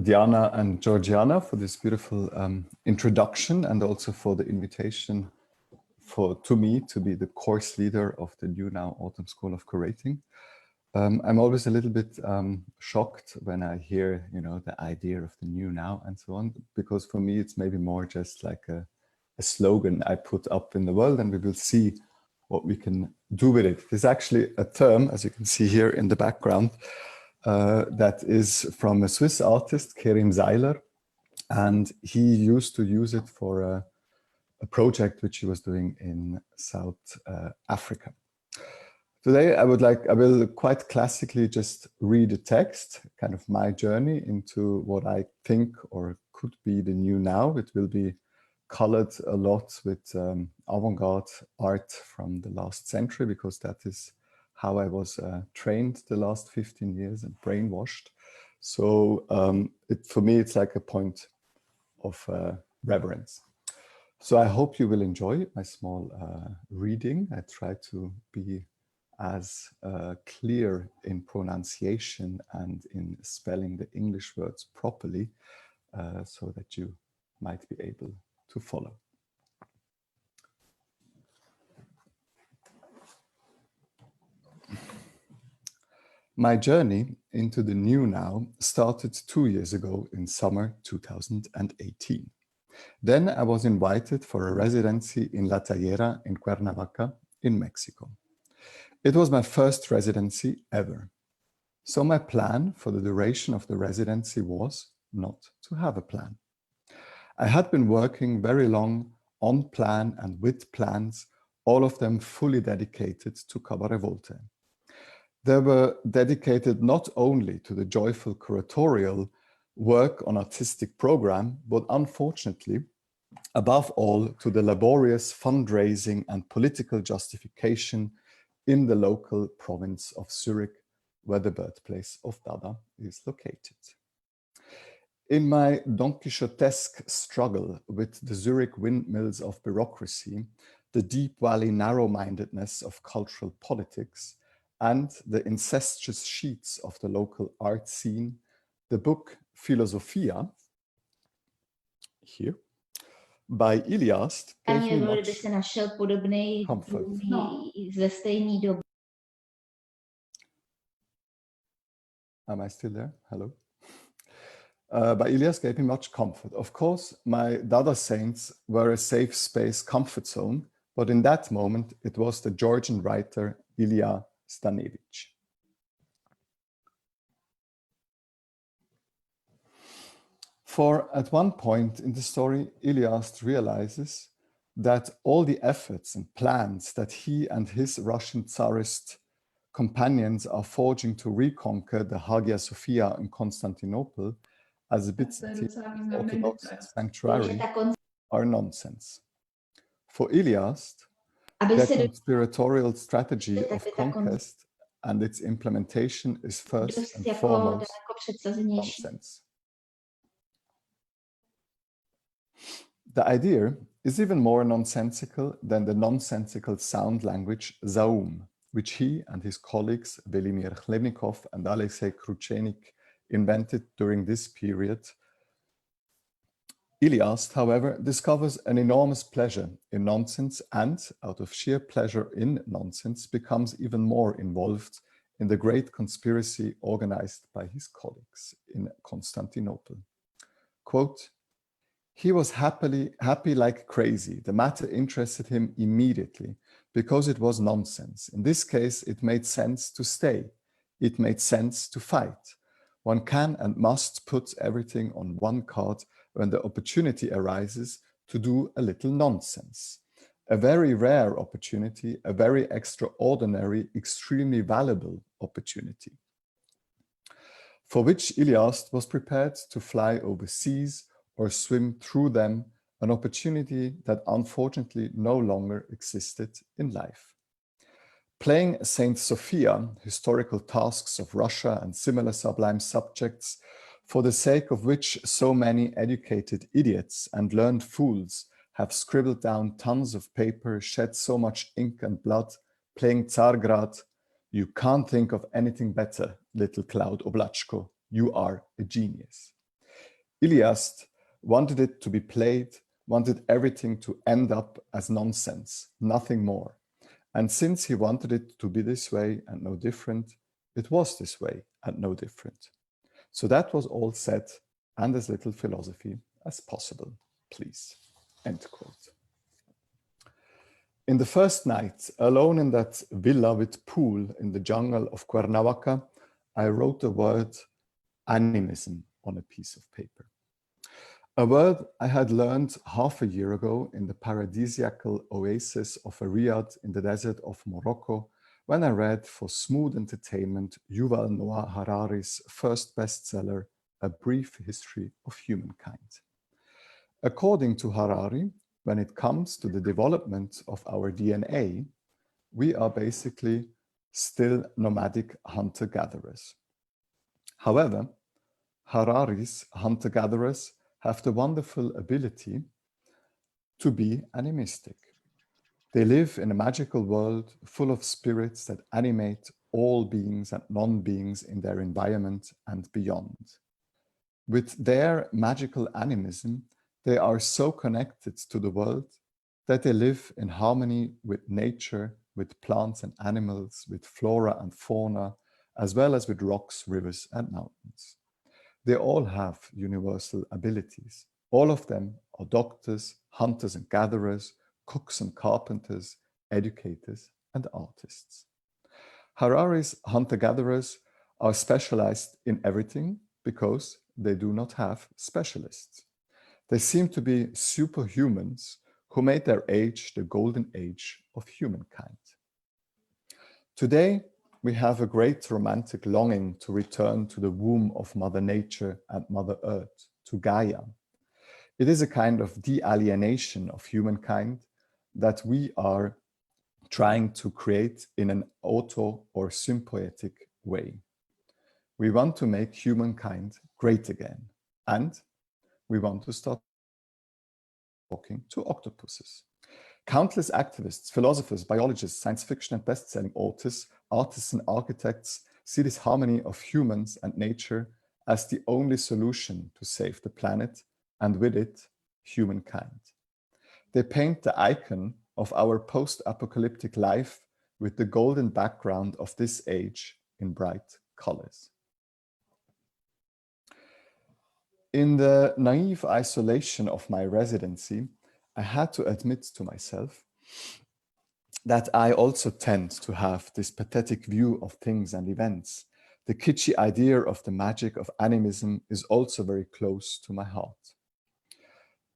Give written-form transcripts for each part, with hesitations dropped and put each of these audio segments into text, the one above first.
Diana and Georgiana for this beautiful introduction, and also for the invitation to me to be the course leader of the New Now Autumn School of Curating. I'm always a little bit shocked when I hear, the idea of the New Now and so on, because for me it's maybe more just like a slogan I put up in the world, and we will see what we can do with it. There's actually a term, as you can see here in the background, that is from a Swiss artist, Kerim Seiler, and he used to use it for a project which he was doing in South Africa. Today, I will quite classically just read a text, kind of my journey into what I think or could be the new now. It will be colored a lot with avant-garde art from the last century, because that is how I was trained the last 15 years and brainwashed. So for me, it's like a point of reverence. So I hope you will enjoy my small reading. I try to be as clear in pronunciation and in spelling the English words properly, so that you might be able to follow. My journey into the new now started 2 years ago in summer 2018. Then I was invited for a residency in La Tallera in Cuernavaca in Mexico. It was my first residency ever. So my plan for the duration of the residency was not to have a plan. I had been working very long on plan and with plans, all of them fully dedicated to Cabaret Voltaire. They were dedicated not only to the joyful curatorial work on artistic program, but unfortunately, above all, to the laborious fundraising and political justification in the local province of Zurich, where the birthplace of Dada is located. In my Don Quixotesque struggle with the Zurich windmills of bureaucracy, the deep valley narrow-mindedness of cultural politics, and the incestuous sheets of the local art scene, the book Philosophia, here, by Iliast gave me much comfort. Am I still there? Hello? By Ilias gave me much comfort. Of course, my Dada saints were a safe space comfort zone, but in that moment, it was the Georgian writer Ilya Stanevich. For at one point in the story, Ilias realizes that all the efforts and plans that he and his Russian Tsarist companions are forging to reconquer the Hagia Sophia in Constantinople as a Byzantine Orthodox sanctuary are nonsense. For Ilias, their conspiratorial strategy of conquest and its implementation is first and foremost nonsense. The idea is even more nonsensical than the nonsensical sound language Zaum, which he and his colleagues Velimir Chlebnikov and Alexei Kruchenik invented during this period. Ilias, however, discovers an enormous pleasure in nonsense and, out of sheer pleasure in nonsense, becomes even more involved in the great conspiracy organized by his colleagues in Constantinople. Quote, "He was happy like crazy. The matter interested him immediately because it was nonsense. In this case, it made sense to stay. It made sense to fight. One can and must put everything on one card when the opportunity arises to do a little nonsense. A very rare opportunity, a very extraordinary, extremely valuable opportunity, for which Ilias was prepared to fly overseas or swim through them, an opportunity that unfortunately no longer existed in life. Playing Saint Sophia, historical tasks of Russia and similar sublime subjects, for the sake of which so many educated idiots and learned fools have scribbled down tons of paper, shed so much ink and blood, playing Tsargrad, you can't think of anything better, little Cloud Oblachko, you are a genius. Iliast wanted it to be played, wanted everything to end up as nonsense, nothing more. And since he wanted it to be this way and no different, it was this way and no different. So that was all said, and as little philosophy as possible, please. End quote. In the first night, alone in that villa with pool in the jungle of Cuernavaca, I wrote the word animism on a piece of paper. A word I had learned half a year ago in the paradisiacal oasis of Riyadh in the desert of Morocco, when I read for smooth entertainment Yuval Noah Harari's first bestseller, A Brief History of Humankind. According to Harari, when it comes to the development of our DNA, we are basically still nomadic hunter-gatherers. However, Harari's hunter-gatherers have the wonderful ability to be animistic. They live in a magical world full of spirits that animate all beings and non-beings in their environment and beyond. With their magical animism, they are so connected to the world that they live in harmony with nature, with plants and animals, with flora and fauna, as well as with rocks, rivers, and mountains. They all have universal abilities. All of them are doctors, hunters and gatherers, cooks and carpenters, educators and artists. Harari's hunter-gatherers are specialized in everything because they do not have specialists. They seem to be superhumans who made their age the golden age of humankind. Today, we have a great romantic longing to return to the womb of Mother Nature and Mother Earth, to Gaia. It is a kind of de-alienation of humankind that we are trying to create in an auto or symbiotic way. We want to make humankind great again, and we want to start talking to octopuses. Countless activists, philosophers, biologists, science fiction and best-selling authors, artists and architects see this harmony of humans and nature as the only solution to save the planet and with it, humankind. They paint the icon of our post-apocalyptic life with the golden background of this age in bright colors. In the naive isolation of my residency, I had to admit to myself that I also tend to have this pathetic view of things and events. The kitschy idea of the magic of animism is also very close to my heart.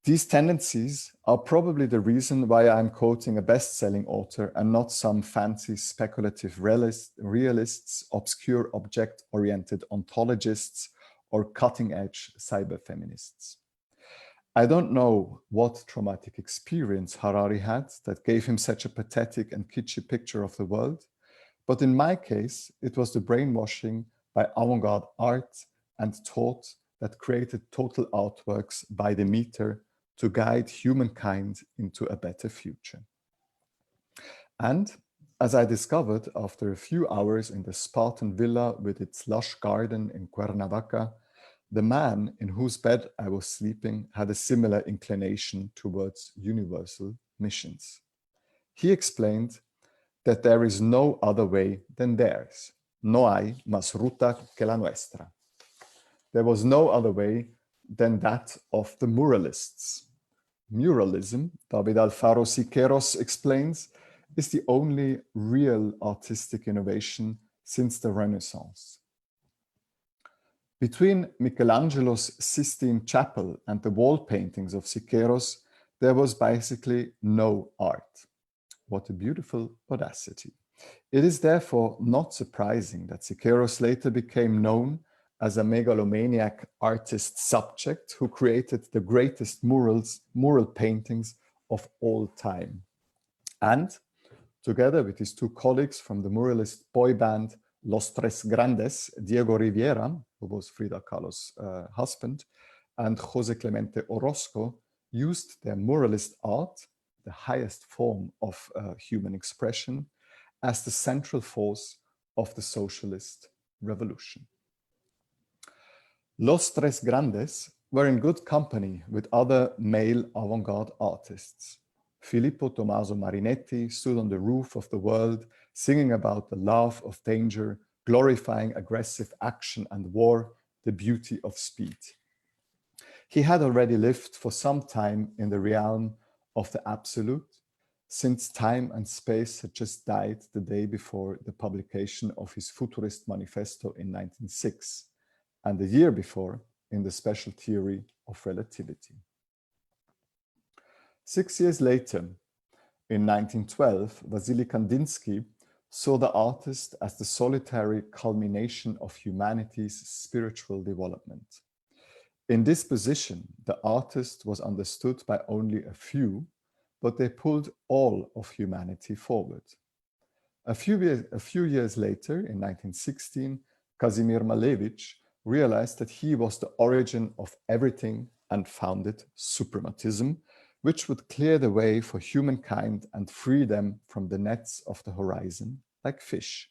These tendencies are probably the reason why I'm quoting a best-selling author and not some fancy speculative realists, obscure object-oriented ontologists, or cutting-edge cyber-feminists. I don't know what traumatic experience Harari had that gave him such a pathetic and kitschy picture of the world, but in my case, it was the brainwashing by avant-garde art and thought that created total artworks by the meter to guide humankind into a better future. And as I discovered after a few hours in the Spartan villa with its lush garden in Cuernavaca, the man in whose bed I was sleeping had a similar inclination towards universal missions. He explained that there is no other way than theirs. No hay más ruta que la nuestra. There was no other way than that of the muralists. Muralism, David Alfaro Siqueiros explains, is the only real artistic innovation since the Renaissance. Between Michelangelo's Sistine Chapel and the wall paintings of Siqueiros, there was basically no art. What a beautiful audacity. It is therefore not surprising that Siqueiros later became known as a megalomaniac artist subject who created the greatest mural paintings of all time. And together with his two colleagues from the muralist boy band Los Tres Grandes, Diego Rivera, who was Frida Kahlo's husband, and Jose Clemente Orozco, used their muralist art, the highest form of human expression, as the central force of the socialist revolution. Los Tres Grandes were in good company with other male avant-garde artists. Filippo Tommaso Marinetti stood on the roof of the world, singing about the love of danger, glorifying aggressive action and war, the beauty of speed. He had already lived for some time in the realm of the absolute, since time and space had just died the day before the publication of his Futurist Manifesto in 1906, and the year before in the special theory of relativity. 6 years later, in 1912, Vasily Kandinsky saw the artist as the solitary culmination of humanity's spiritual development. In this position, the artist was understood by only a few, but they pulled all of humanity forward. A few years later, in 1916, Kazimir Malevich realized that he was the origin of everything and founded suprematism, which would clear the way for humankind and free them from the nets of the horizon like fish.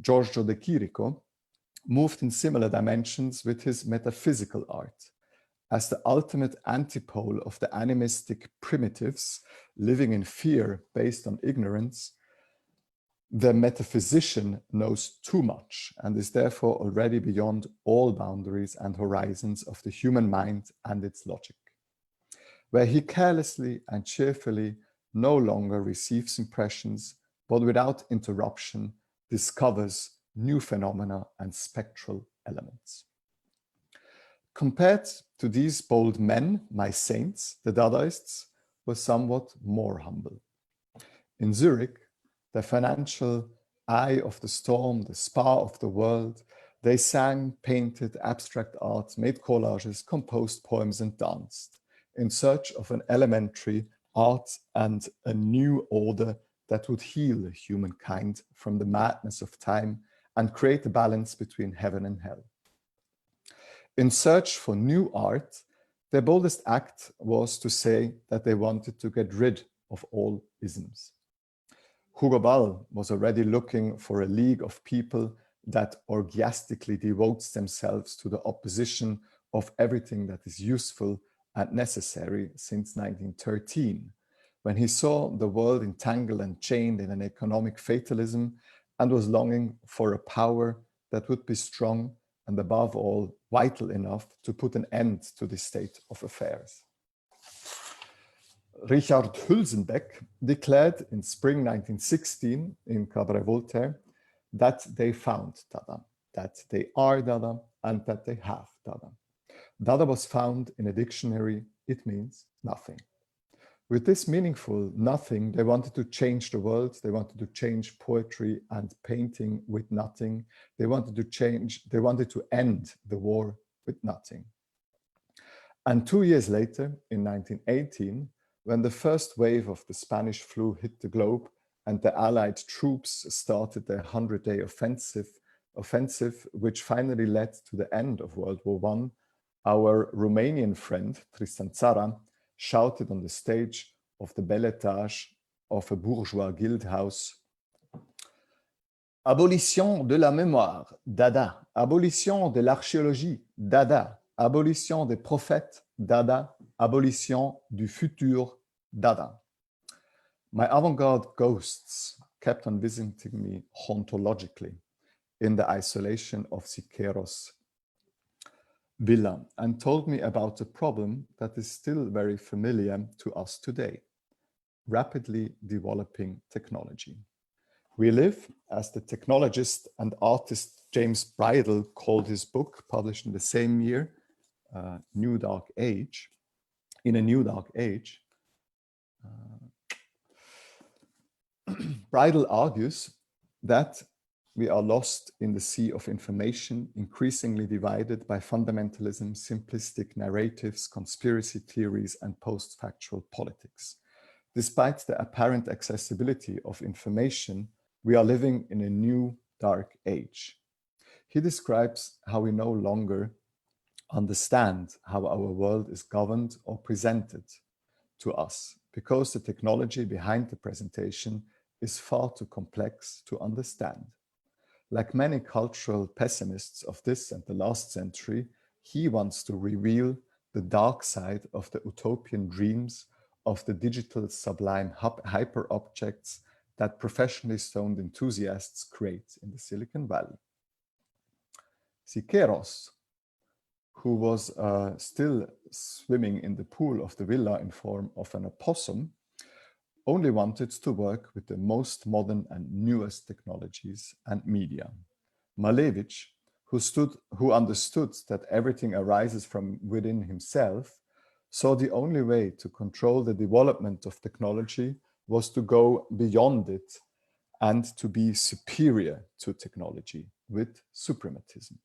Giorgio de Chirico moved in similar dimensions with his metaphysical art. As the ultimate antipole of the animistic primitives living in fear based on ignorance, the metaphysician knows too much and is therefore already beyond all boundaries and horizons of the human mind and its logic. Where he carelessly and cheerfully no longer receives impressions, but without interruption discovers new phenomena and spectral elements. Compared to these bold men, my saints, the Dadaists, were somewhat more humble. In Zurich, the financial eye of the storm, the spa of the world, they sang, painted, abstract art, made collages, composed poems, and danced in search of an elementary art and a new order that would heal humankind from the madness of time and create a balance between heaven and hell. In search for new art, their boldest act was to say that they wanted to get rid of all isms. Hugo Ball was already looking for a league of people that orgiastically devotes themselves to the opposition of everything that is useful and necessary since 1913, when he saw the world entangled and chained in an economic fatalism and was longing for a power that would be strong and above all vital enough to put an end to this state of affairs. Richard Hülsenbeck declared in spring 1916 in Cabaret Voltaire that they found Dada, that they are Dada, and that they have Dada. Dada was found in a dictionary, it means nothing. With this meaningful nothing, they wanted to change the world, they wanted to change poetry and painting with nothing, they wanted to end the war with nothing. And 2 years later, in 1918, when the first wave of the Spanish flu hit the globe and the Allied troops started their 100-day offensive, which finally led to the end of World War I, our Romanian friend, Tristan Tzara, shouted on the stage of the bel étage of a bourgeois guild house, "Abolition de la mémoire, Dada. Abolition de l'archéologie, Dada. Abolition des prophètes, Dada. Abolition du futur, Dada." My avant-garde ghosts kept on visiting me hauntologically in the isolation of Siqueiros' villa and told me about a problem that is still very familiar to us today: rapidly developing technology. We live, as the technologist and artist James Bridle called his book, published in the same year, New Dark Age, in a new dark age. Bridle argues that we are lost in the sea of information, increasingly divided by fundamentalism, simplistic narratives, conspiracy theories, and post-factual politics. Despite the apparent accessibility of information, we are living in a new dark age. He describes how we no longer understand how our world is governed or presented to us, because the technology behind the presentation is far too complex to understand. Like many cultural pessimists of this and the last century, He wants to reveal the dark side of the utopian dreams of the digital sublime hyper objects that professionally stoned enthusiasts create in the Silicon Valley. Siqueiros, who was still swimming in the pool of the villa in form of an opossum, only wanted to work with the most modern and newest technologies and media. Malevich, who understood that everything arises from within himself, saw the only way to control the development of technology was to go beyond it and to be superior to technology with suprematism.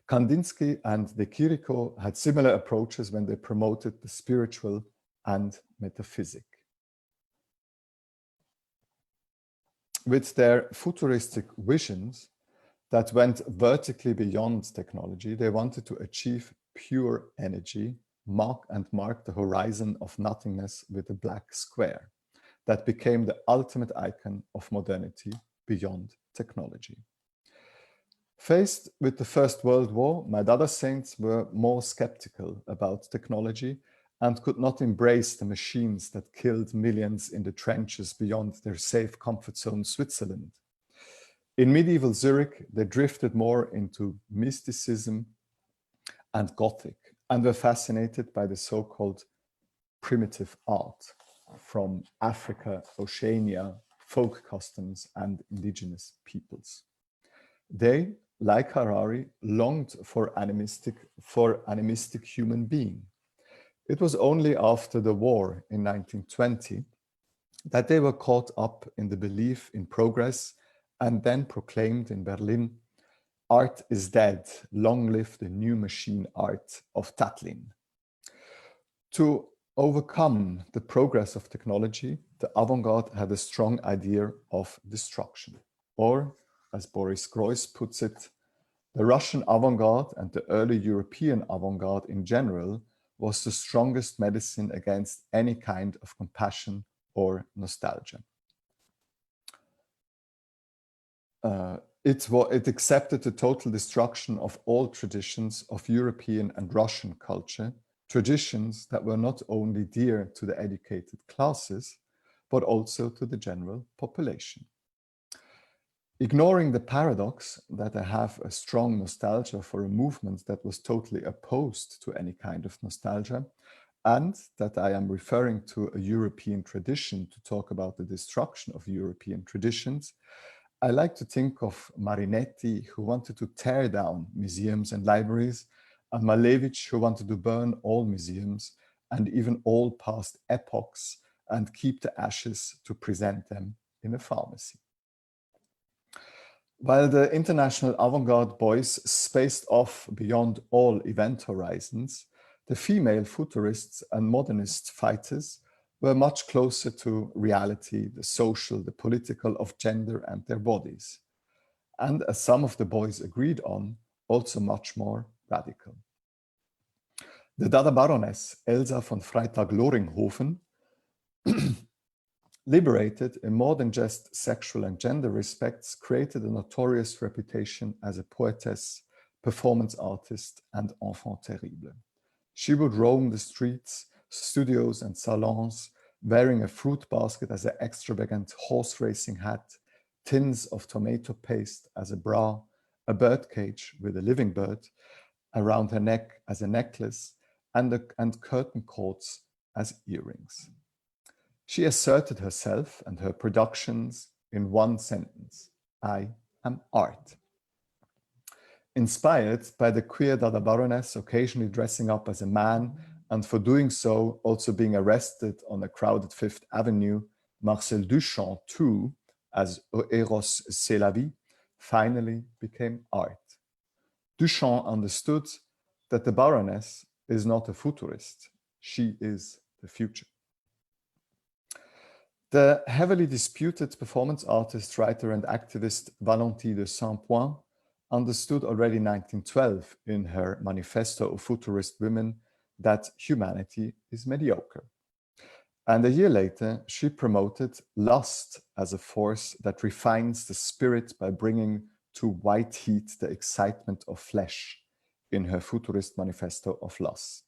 Kandinsky and De Chirico had similar approaches when they promoted the spiritual and metaphysic. With their futuristic visions that went vertically beyond technology, they wanted to achieve pure energy, mark the horizon of nothingness with a black square that became the ultimate icon of modernity beyond technology. Faced with the First World War, my Dada saints were more skeptical about technology and could not embrace the machines that killed millions in the trenches beyond their safe comfort zone, Switzerland. In medieval Zurich, they drifted more into mysticism and Gothic and were fascinated by the so-called primitive art from Africa, Oceania, folk customs, and indigenous peoples. They, like Harari, longed for animistic human being. It was only after the war in 1920 that they were caught up in the belief in progress and then proclaimed in Berlin, "Art is dead, long live the new machine art of Tatlin." To overcome the progress of technology, the avant-garde had a strong idea of destruction. Or, as Boris Groys puts it, the Russian avant-garde and the early European avant-garde in general was the strongest medicine against any kind of compassion or nostalgia. It accepted the total destruction of all traditions of European and Russian culture, traditions that were not only dear to the educated classes, but also to the general population. Ignoring the paradox that I have a strong nostalgia for a movement that was totally opposed to any kind of nostalgia, and that I am referring to a European tradition to talk about the destruction of European traditions, I like to think of Marinetti, who wanted to tear down museums and libraries, and Malevich, who wanted to burn all museums and even all past epochs and keep the ashes to present them in a pharmacy. While the international avant-garde boys spaced off beyond all event horizons, the female futurists and modernist fighters were much closer to reality, the social, the political of gender and their bodies. And as some of the boys agreed on, also much more radical. The Dada Baroness, Elsa von Freytag-Loringhofen, liberated in more than just sexual and gender respects, created a notorious reputation as a poetess, performance artist, and enfant terrible. She would roam the streets, studios, and salons, wearing a fruit basket as an extravagant horse racing hat, tins of tomato paste as a bra, a bird cage with a living bird around her neck as a necklace, and curtain cords as earrings. She asserted herself and her productions in one sentence: I am art. Inspired by the queer Dada Baroness occasionally dressing up as a man, and for doing so also being arrested on a crowded Fifth Avenue, Marcel Duchamp too, as Eros c'est la vie, finally became art. Duchamp understood that the Baroness is not a futurist, she is the future. The heavily disputed performance artist, writer, and activist Valentine de Saint-Point understood already in 1912 in her Manifesto of Futurist Women that humanity is mediocre. And a year later, she promoted lust as a force that refines the spirit by bringing to white heat the excitement of flesh, in her Futurist Manifesto of Lust.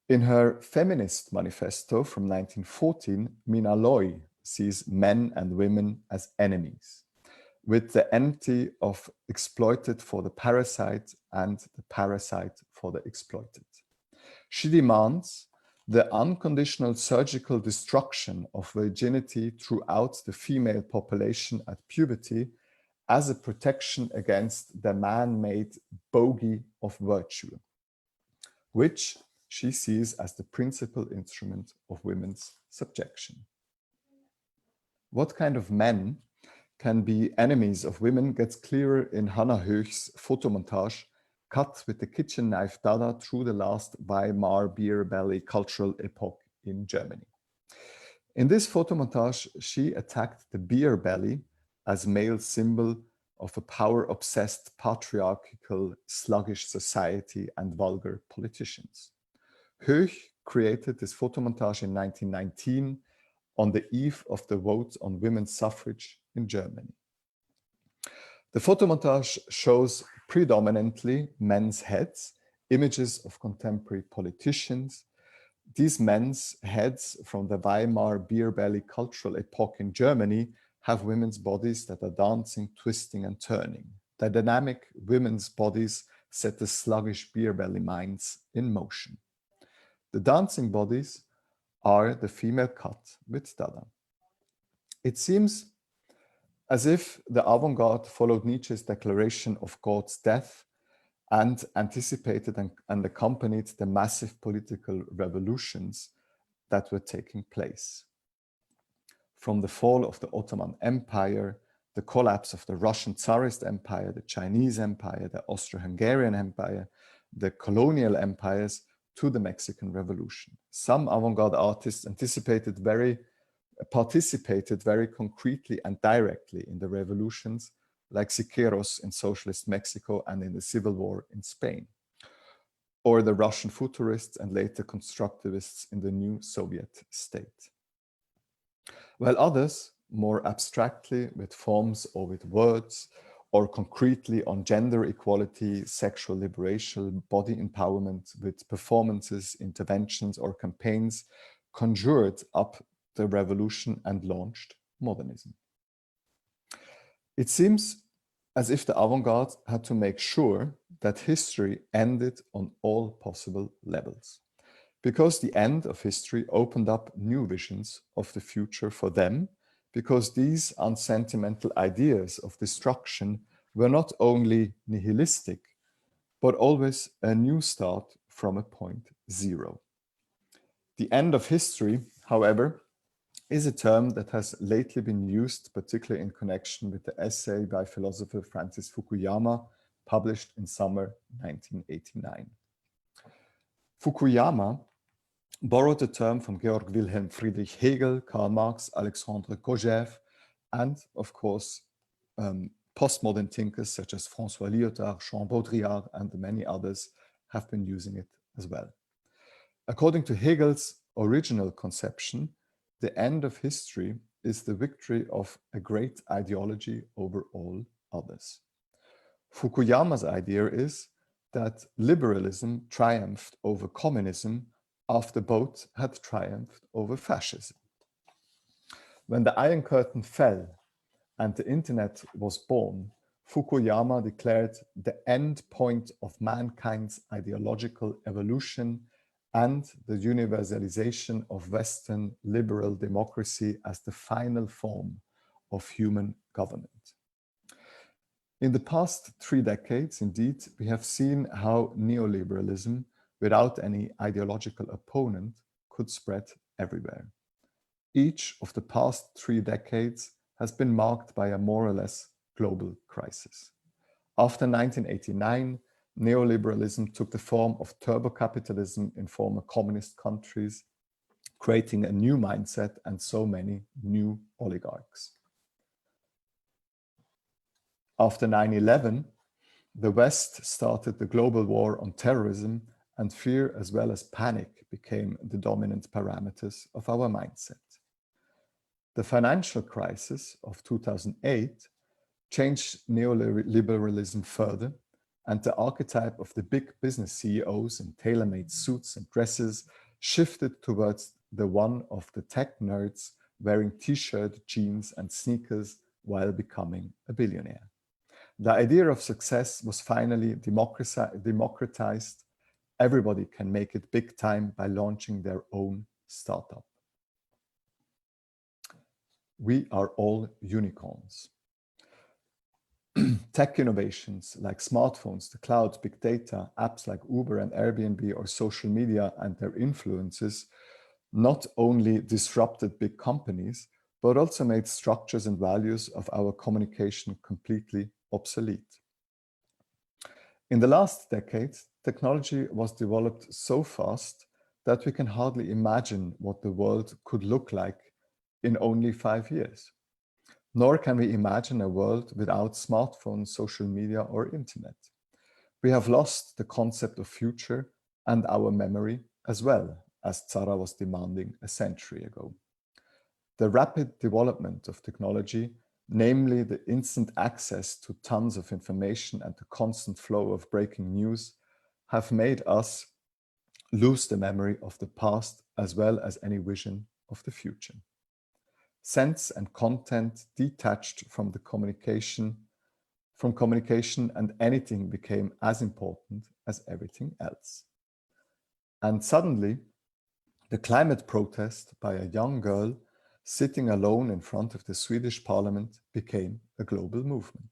In her Feminist Manifesto from 1914, Mina Loy sees men and women as enemies, with the entity of exploited for the parasite and the parasite for the exploited. She demands the unconditional surgical destruction of virginity throughout the female population at puberty as a protection against the man-made bogey of virtue, which she sees as the principal instrument of women's subjection. What kind of men can be enemies of women gets clearer in Hannah Höch's photomontage, cut with the kitchen knife Dada through the last Weimar beer belly cultural epoch in Germany. In this photomontage, she attacked the beer belly as male symbol of a power-obsessed, patriarchal, sluggish society and vulgar politicians. Höch created this photomontage in 1919 on the eve of the vote on women's suffrage in Germany. The photomontage shows predominantly men's heads, images of contemporary politicians. These men's heads from the Weimar beer belly cultural epoch in Germany have women's bodies that are dancing, twisting, and turning. The dynamic women's bodies set the sluggish beer belly minds in motion. The dancing bodies are the female cut with Dada. It seems as if the avant-garde followed Nietzsche's declaration of God's death and anticipated and accompanied the massive political revolutions that were taking place. From the fall of the Ottoman Empire, the collapse of the Russian Tsarist Empire, the Chinese Empire, the Austro-Hungarian Empire, the colonial empires, to the Mexican Revolution. Some avant-garde artists participated very concretely and directly in the revolutions, like Siqueiros in socialist Mexico and in the Civil War in Spain, or the Russian futurists and later constructivists in the new Soviet state. While others, more abstractly with forms or with words, or concretely on gender equality, sexual liberation, body empowerment with performances, interventions, or campaigns, conjured up the revolution and launched modernism. It seems as if the avant-garde had to make sure that history ended on all possible levels, because the end of history opened up new visions of the future for them, because these unsentimental ideas of destruction were not only nihilistic, but always a new start from a point zero. The end of history, however, is a term that has lately been used, particularly in connection with the essay by philosopher Francis Fukuyama, published in summer 1989. Fukuyama borrowed the term from Georg Wilhelm Friedrich Hegel, Karl Marx, Alexandre Kojève, and of course, postmodern thinkers such as François Lyotard, Jean Baudrillard, and many others have been using it as well. According to Hegel's original conception, the end of history is the victory of a great ideology over all others. Fukuyama's idea is that liberalism triumphed over communism after both had triumphed over fascism. When the Iron Curtain fell and the internet was born, Fukuyama declared the end point of mankind's ideological evolution and the universalization of Western liberal democracy as the final form of human government. In the past 3 decades, indeed, we have seen how neoliberalism, without any ideological opponent, could spread everywhere. Each of the past 3 decades has been marked by a more or less global crisis. After 1989, neoliberalism took the form of turbo-capitalism in former communist countries, creating a new mindset and so many new oligarchs. After 9/11, the West started the global war on terrorism, and fear as well as panic became the dominant parameters of our mindset. The financial crisis of 2008 changed neoliberalism further and the archetype of the big business CEOs in tailor-made suits and dresses shifted towards the one of the tech nerds wearing t-shirt, jeans, and sneakers while becoming a billionaire. The idea of success was finally democratized. Everybody can make it big time by launching their own startup. We are all unicorns. Tech innovations like smartphones, the cloud, big data, apps like Uber and Airbnb, or social media and their influences not only disrupted big companies, but also made structures and values of our communication completely obsolete. In the last decade, technology was developed so fast that we can hardly imagine what the world could look like in only 5 years. Nor can we imagine a world without smartphones, social media, or internet. We have lost the concept of future and our memory as well, as Zara was demanding a century ago. The rapid development of technology, namely the instant access to tons of information and the constant flow of breaking news, have made us lose the memory of the past as well as any vision of the future. Sense and content detached from communication, and anything became as important as everything else. And suddenly, the climate protest by a young girl sitting alone in front of the Swedish parliament became a global movement.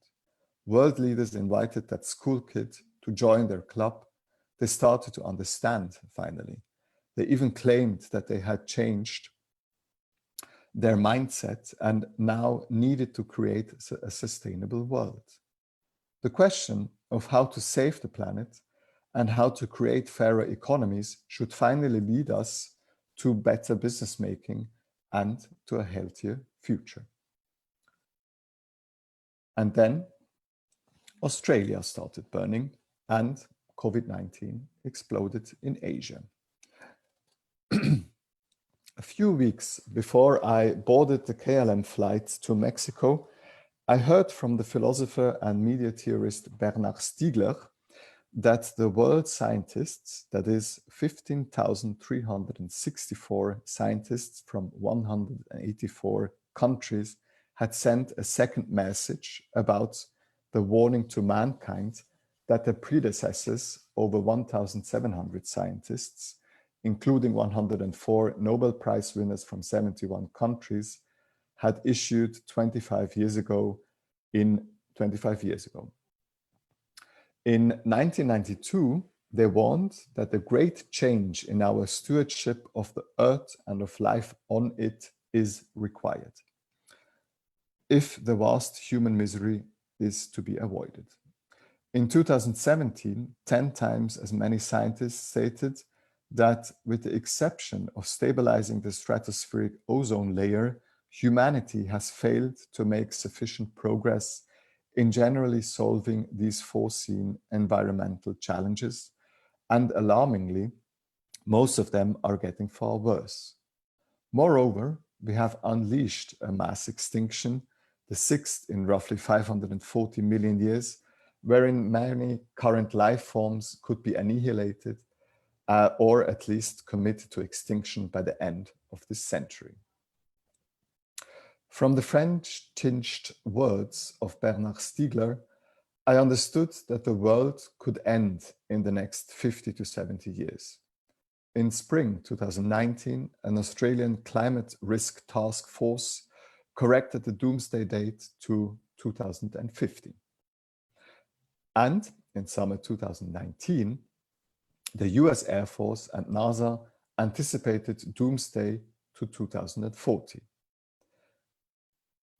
World leaders invited that school kid to join their club. They started to understand, finally. They even claimed that they had changed their mindset and now needed to create a sustainable world. The question of how to save the planet and how to create fairer economies should finally lead us to better business making and to a healthier future. And then Australia started burning and COVID-19 exploded in Asia. A few weeks before I boarded the KLM flight to Mexico, I heard from the philosopher and media theorist Bernard Stiegler that the world scientists, that is 15,364 scientists from 184 countries, had sent a second message about the warning to mankind that their predecessors, over 1,700 scientists, including 104 Nobel Prize winners from 71 countries, had issued 25 years ago. In 1992, they warned that a great change in our stewardship of the earth and of life on it is required if the vast human misery is to be avoided. In 2017, 10 times as many scientists stated that with the exception of stabilizing the stratospheric ozone layer, humanity has failed to make sufficient progress in generally solving these foreseen environmental challenges, and alarmingly, most of them are getting far worse. Moreover, we have unleashed a mass extinction, the sixth in roughly 540 million years, wherein many current life forms could be annihilated or at least committed to extinction by the end of this century. From the French-tinged words of Bernard Stiegler, I understood that the world could end in the next 50 to 70 years. In spring 2019, an Australian climate risk task force corrected the doomsday date to 2050. And in summer 2019, the US Air Force and NASA anticipated doomsday to 2040.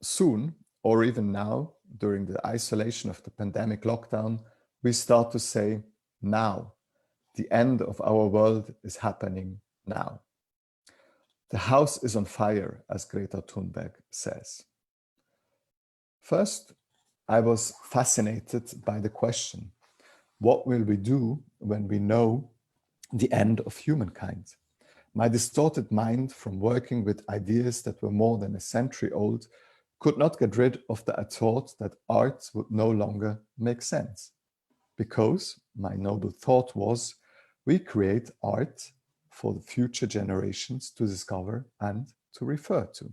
Soon, or even now, during the isolation of the pandemic lockdown, we start to say, now, the end of our world is happening now. The house is on fire, as Greta Thunberg says. First, I was fascinated by the question, what will we do when we know the end of humankind? My distorted mind from working with ideas that were more than a century old could not get rid of the thought that art would no longer make sense. because my noble thought was, we create art for the future generations to discover and to refer to.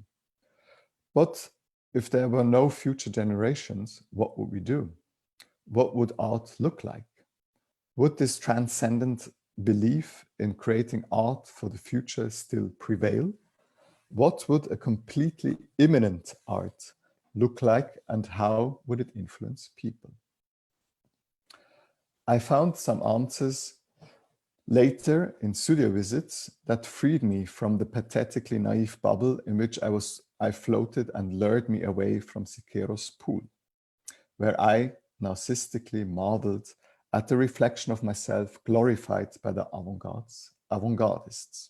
But if there were no future generations, what would we do? What would art look like? Would this transcendent belief in creating art for the future still prevail? What would a completely imminent art look like, and how would it influence people? I found some answers later in studio visits that freed me from the pathetically naive bubble in which I floated and lured me away from Siqueiros' pool, where I narcissistically marveled at the reflection of myself glorified by the avant-gardists.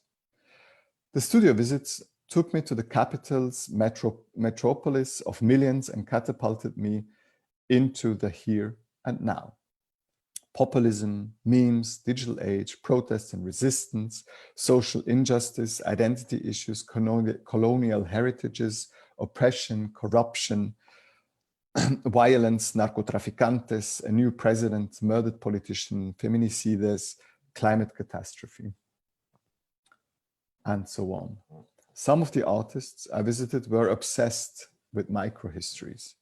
The studio visits took me to the capital's metropolis of millions and catapulted me into the here and now. Populism, memes, digital age, protests and resistance, social injustice, identity issues, colonial heritages, oppression, corruption, violence, narcotraficantes, a new president, murdered politician, feminicides, climate catastrophe, and so on. Some of the artists I visited were obsessed with microhistories.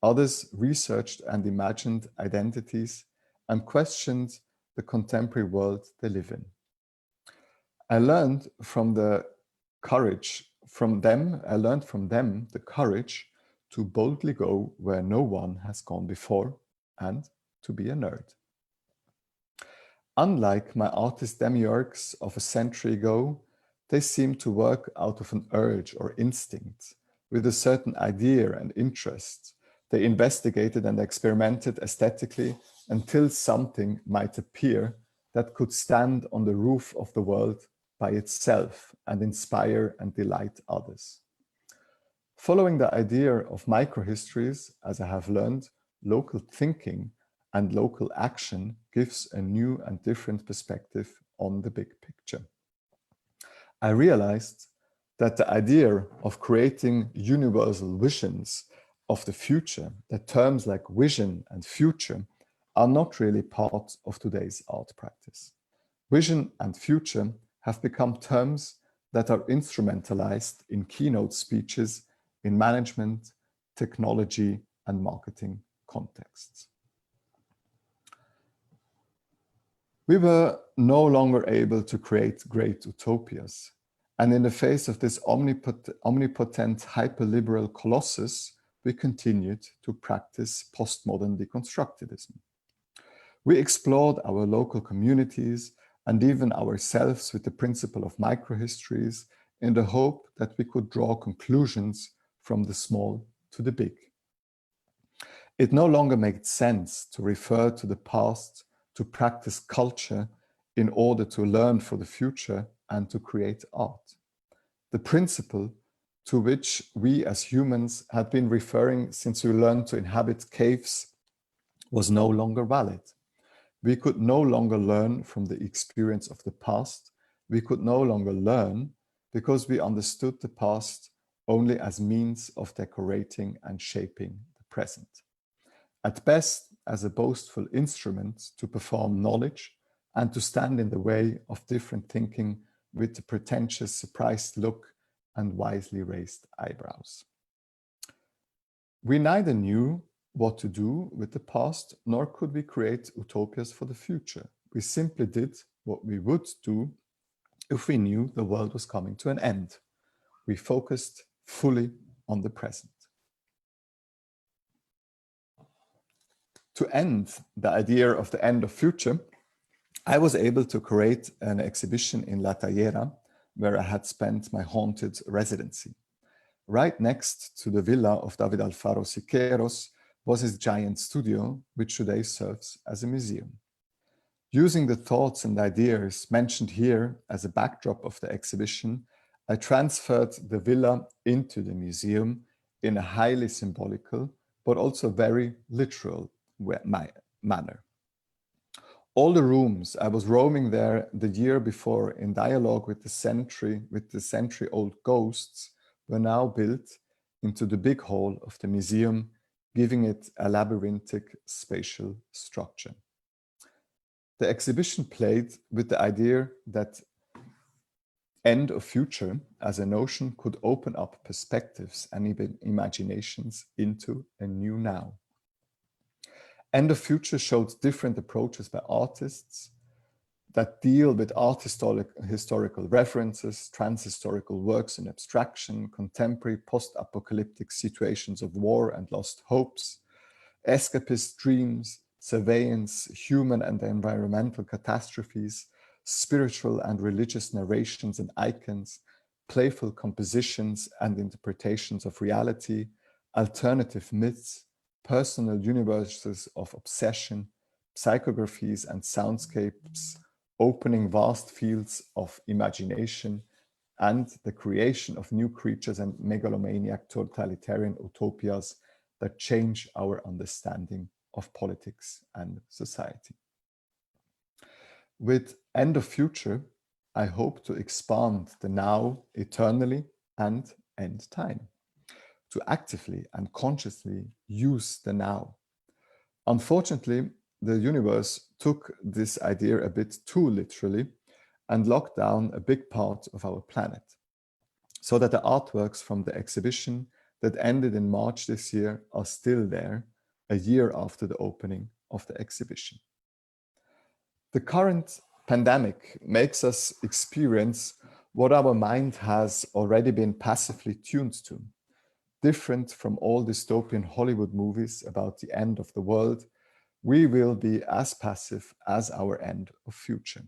Others researched and imagined identities and questioned the contemporary world they live in. I learned from them the courage to boldly go where no one has gone before and to be a nerd. Unlike my artist demiurges of a century ago, they seem to work out of an urge or instinct, with a certain idea and interest. They investigated and experimented aesthetically until something might appear that could stand on the roof of the world by itself and inspire and delight others. Following the idea of microhistories, as I have learned, local thinking and local action gives a new and different perspective on the big picture. I realized that the idea of creating universal visions of the future, that terms like vision and future are not really part of today's art practice. Vision and future have become terms that are instrumentalized in keynote speeches in management, technology, and marketing contexts. We were no longer able to create great utopias. And in the face of this omnipotent hyperliberal colossus, we continued to practice postmodern deconstructivism. We explored our local communities and even ourselves with the principle of microhistories in the hope that we could draw conclusions from the small to the big. It no longer made sense to refer to the past, to practice culture in order to learn for the future and to create art. The principle to which we as humans had been referring since we learned to inhabit caves was no longer valid. We could no longer learn from the experience of the past. We could no longer learn because we understood the past only as means of decorating and shaping the present. At best, as a boastful instrument to perform knowledge and to stand in the way of different thinking with the pretentious, surprised look and wisely raised eyebrows. We neither knew what to do with the past, nor could we create utopias for the future. We simply did what we would do if we knew the world was coming to an end. We focused fully on the present. To end the idea of the end of future, I was able to create an exhibition in La Tallera, where I had spent my haunted residency. Right next to the villa of David Alfaro Siqueiros was his giant studio, which today serves as a museum. Using the thoughts and ideas mentioned here as a backdrop of the exhibition, I transferred the villa into the museum in a highly symbolical, but also very literal manner. All the rooms I was roaming there the year before in dialogue with the century-old ghosts were now built into the big hall of the museum, giving it a labyrinthic spatial structure. The exhibition played with the idea that end of future as a notion could open up perspectives and even imaginations into a new now. End of future showed different approaches by artists that deal with art historical references, transhistorical works in abstraction, contemporary post-apocalyptic situations of war and lost hopes, escapist dreams, surveillance, human and environmental catastrophes, spiritual and religious narrations and icons, playful compositions and interpretations of reality, alternative myths, personal universes of obsession, psychographies and soundscapes, opening vast fields of imagination, and the creation of new creatures and megalomaniac totalitarian utopias that change our understanding of politics and society. With End of Future, I hope to expand the now eternally and end time, to actively and consciously use the now. Unfortunately, the universe took this idea a bit too literally and locked down a big part of our planet, so that the artworks from the exhibition that ended in March this year are still there, a year after the opening of the exhibition. The current pandemic makes us experience what our mind has already been passively tuned to. Different from all dystopian Hollywood movies about the end of the world, we will be as passive as our end of future.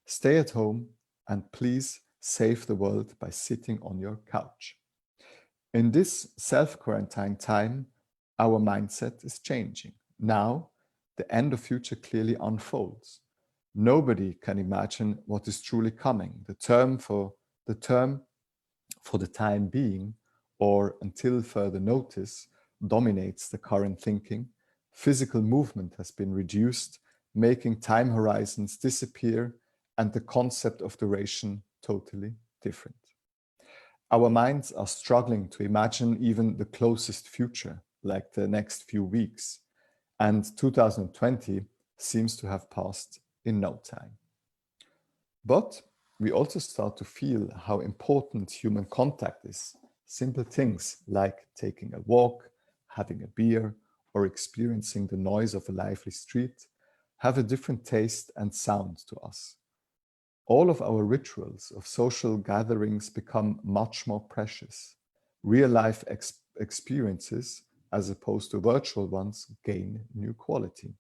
Stay at home and please save the world by sitting on your couch. In this self-quarantine time, our mindset is changing. Now, the end of future clearly unfolds. Nobody can imagine what is truly coming. The term for the time being, or until further notice, dominates the current thinking. Physical movement has been reduced, making time horizons disappear and the concept of duration totally different. Our minds are struggling to imagine even the closest future, like the next few weeks, and 2020 seems to have passed in no time. But we also start to feel how important human contact is. Simple things like taking a walk, having a beer, or experiencing the noise of a lively street have a different taste and sound to us. All of our rituals of social gatherings become much more precious. Real-life experiences, as opposed to virtual ones, gain new quality.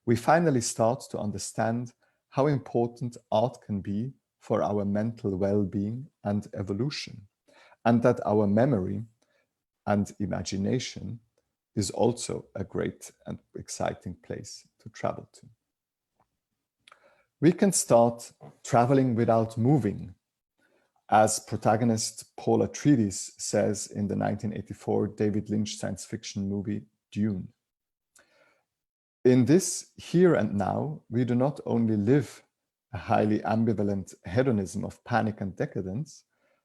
We finally start to understand how important art can be for our mental well-being and evolution, and that our memory and imagination is also a great and exciting place to travel to. We can start traveling without moving, as protagonist Paul Atreides says in the 1984 David Lynch science fiction movie Dune. In this here and now, we do not only live a highly ambivalent hedonism of panic and decadence,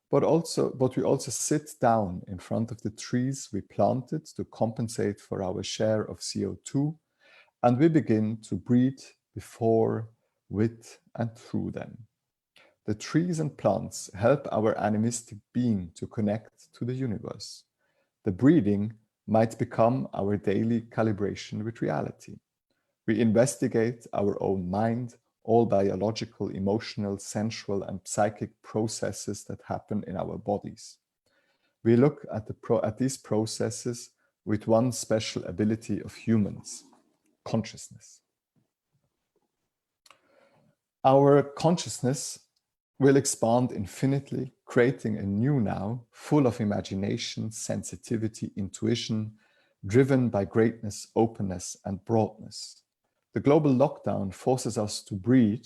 but we also sit down in front of the trees we planted to compensate for our share of CO2, and we begin to breathe before, with, and through them. The trees and plants help our animistic being to connect to the universe. The breathing might become our daily calibration with reality. We investigate our own mind, all biological, emotional, sensual, and psychic processes that happen in our bodies. We look at these processes with one special ability of humans: consciousness. Our consciousness will expand infinitely, creating a new now, full of imagination, sensitivity, intuition, driven by greatness, openness, and broadness. The global lockdown forces us to breathe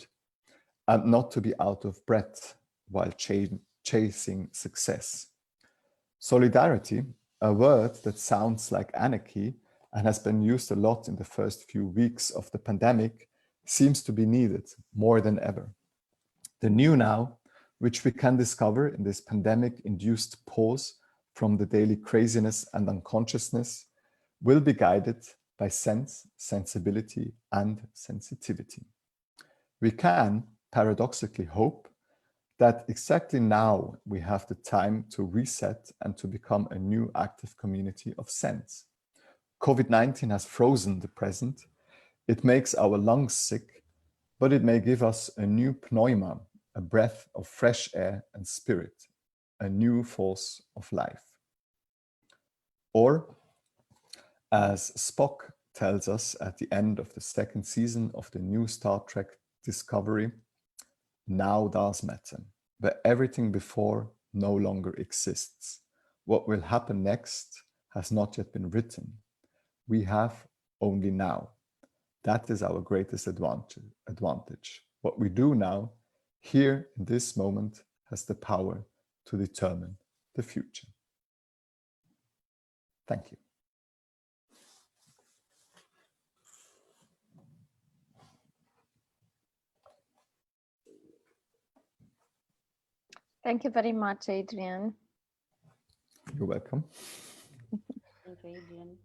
and not to be out of breath while chasing success. Solidarity, a word that sounds like anarchy and has been used a lot in the first few weeks of the pandemic, seems to be needed more than ever. The new now, which we can discover in this pandemic-induced pause from the daily craziness and unconsciousness, will be guided by sense, sensibility, and sensitivity. We can paradoxically hope that exactly now we have the time to reset and to become a new active community of sense. COVID-19 has frozen the present. It makes our lungs sick, but it may give us a new pneuma, a breath of fresh air and spirit, a new force of life. Or, as Spock tells us at the end of the second season of the new Star Trek Discovery, now does matter, where everything before no longer exists. What will happen next has not yet been written. We have only now. That is our greatest advantage. What we do now, here in this moment, has the power to determine the future. Thank you. Thank you very much, Adrian. You're welcome. Thank you, Adrian.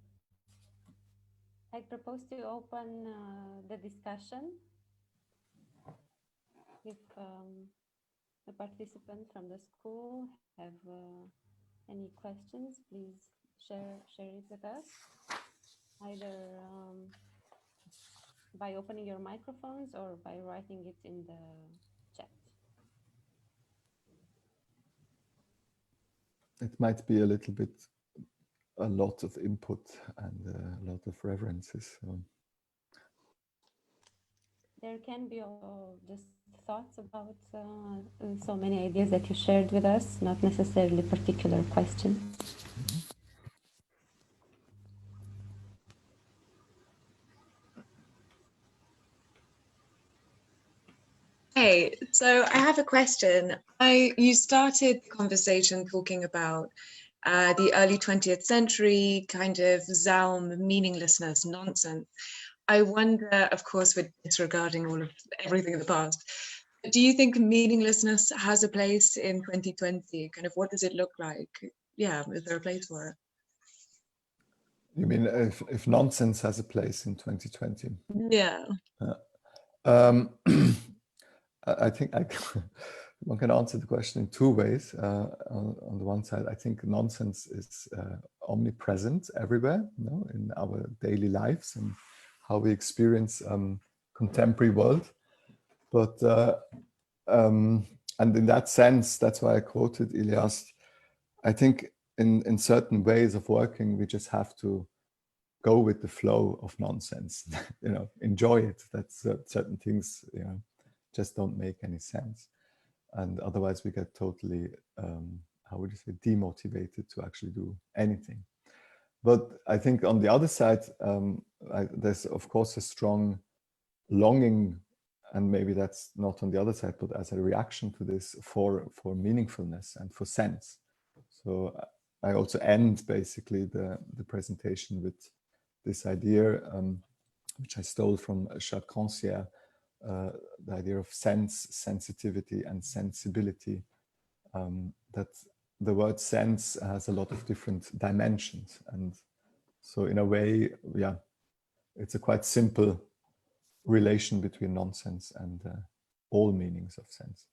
I propose to open the discussion. If the participants from the school have any questions, please share it with us, either by opening your microphones or by writing it in the chat. It might be a little bit, a lot of input and a lot of references. So. There can be just thoughts about so many ideas that you shared with us, not necessarily particular questions. Hey, so I have a question. You started the conversation talking about the early 20th century kind of Zaum, meaninglessness, nonsense. I wonder, of course, we're disregarding everything in the past, do you think meaninglessness has a place in 2020? Kind of what does it look like? Yeah, is there a place for it? You mean if nonsense has a place in 2020? Yeah. I think one can answer the question in two ways. On the one side, I think nonsense is omnipresent everywhere, in our daily lives and how we experience contemporary world. But and in that sense, that's why I quoted Ilyas. I think in certain ways of working, we just have to go with the flow of nonsense. Enjoy it. That's certain things, just don't make any sense, and otherwise we get totally how would you say, demotivated to actually do anything. But I think on the other side, there's of course a strong longing, and maybe that's not on the other side, but as a reaction to this, for meaningfulness and for sense. So I also end basically the presentation with this idea, which I stole from Jacques Rancière, the idea of sense, sensitivity, and sensibility, that the word sense has a lot of different dimensions. And so in a way, yeah, it's a quite simple relation between nonsense and all meanings of sense.